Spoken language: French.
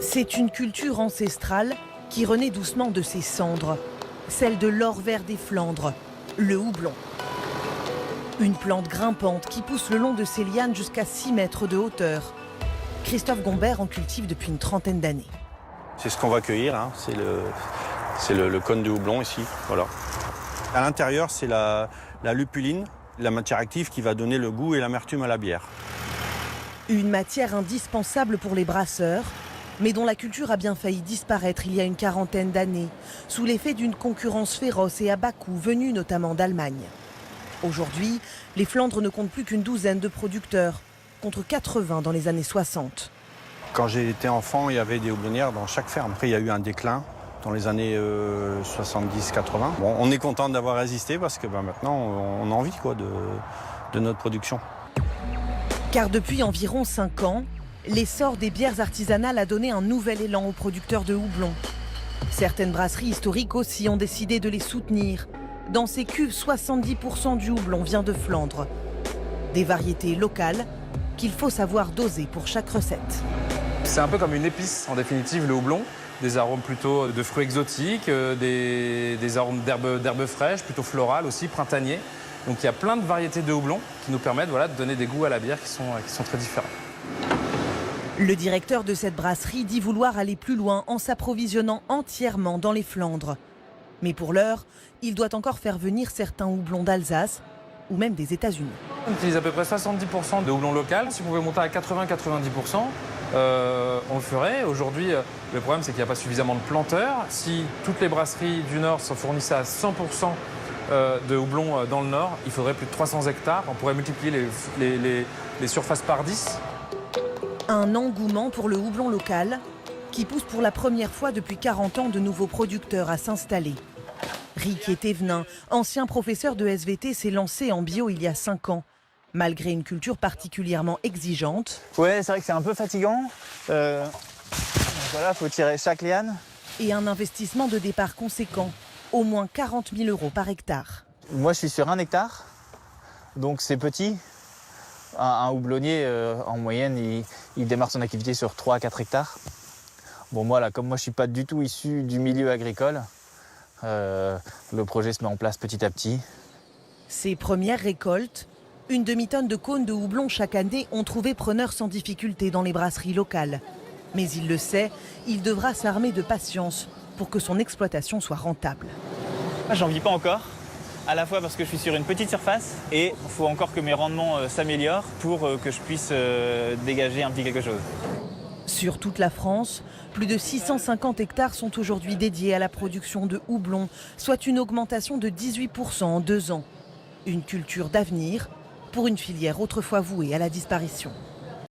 C'est une culture ancestrale qui renaît doucement de ses cendres, celle de l'or vert des Flandres, le houblon. Une plante grimpante qui pousse le long de ses lianes jusqu'à 6 mètres de hauteur. Christophe Gombert en cultive depuis une trentaine d'années. C'est ce qu'on va cueillir, hein. C'est le cône de houblon ici. Voilà. À l'intérieur, c'est la lupuline, la matière active qui va donner le goût et l'amertume à la bière. Une matière indispensable pour les brasseurs, mais dont la culture a bien failli disparaître il y a une quarantaine d'années, sous l'effet d'une concurrence féroce et à bas coût venue notamment d'Allemagne. Aujourd'hui, les Flandres ne comptent plus qu'une douzaine de producteurs, contre 80 dans les années 60. Quand j'ai été enfant, il y avait des houblonnières dans chaque ferme. Après, il y a eu un déclin dans les années 70-80. Bon, on est content d'avoir résisté parce que maintenant, on a envie de notre production. Car depuis environ 5 ans, l'essor des bières artisanales a donné un nouvel élan aux producteurs de houblon. Certaines brasseries historiques aussi ont décidé de les soutenir. Dans ces cuves, 70% du houblon vient de Flandre. Des variétés locales qu'il faut savoir doser pour chaque recette. C'est un peu comme une épice, en définitive, le houblon. Des arômes plutôt de fruits exotiques, des arômes d'herbes fraîches, plutôt florales aussi, printaniers. Donc il y a plein de variétés de houblon qui nous permettent de donner des goûts à la bière qui sont très différents. Le directeur de cette brasserie dit vouloir aller plus loin en s'approvisionnant entièrement dans les Flandres. Mais pour l'heure, il doit encore faire venir certains houblons d'Alsace ou même des États-Unis. On utilise à peu près 70% de houblon local. Si on pouvait monter à 80-90%, on le ferait. Aujourd'hui, le problème, c'est qu'il n'y a pas suffisamment de planteurs. Si toutes les brasseries du Nord se fournissaient à 100% de houblon dans le Nord, il faudrait plus de 300 hectares. On pourrait multiplier les surfaces par 10. Un engouement pour le houblon local qui pousse pour la première fois depuis 40 ans de nouveaux producteurs à s'installer. Riquier Thévenin, ancien professeur de SVT, s'est lancé en bio il y a 5 ans. Malgré une culture particulièrement exigeante. Ouais, c'est vrai que c'est un peu fatigant. Voilà, faut tirer chaque liane. Et un investissement de départ conséquent, au moins 40 000 € par hectare. Moi, je suis sur 1 hectare, donc c'est petit. Un houblonnier, en moyenne, il démarre son activité sur 3 à 4 hectares. Bon, moi, là, comme moi, je ne suis pas du tout issu du milieu agricole, le projet se met en place petit à petit. Ses premières récoltes, une demi-tonne de cônes de houblon chaque année, ont trouvé preneur sans difficulté dans les brasseries locales. Mais il le sait, il devra s'armer de patience pour que son exploitation soit rentable. J'en vis pas encore, à la fois parce que je suis sur une petite surface et il faut encore que mes rendements s'améliorent pour que je puisse dégager un petit quelque chose. Sur toute la France, plus de 650 hectares sont aujourd'hui dédiés à la production de houblon, soit une augmentation de 18% en 2 ans. Une culture d'avenir pour une filière autrefois vouée à la disparition.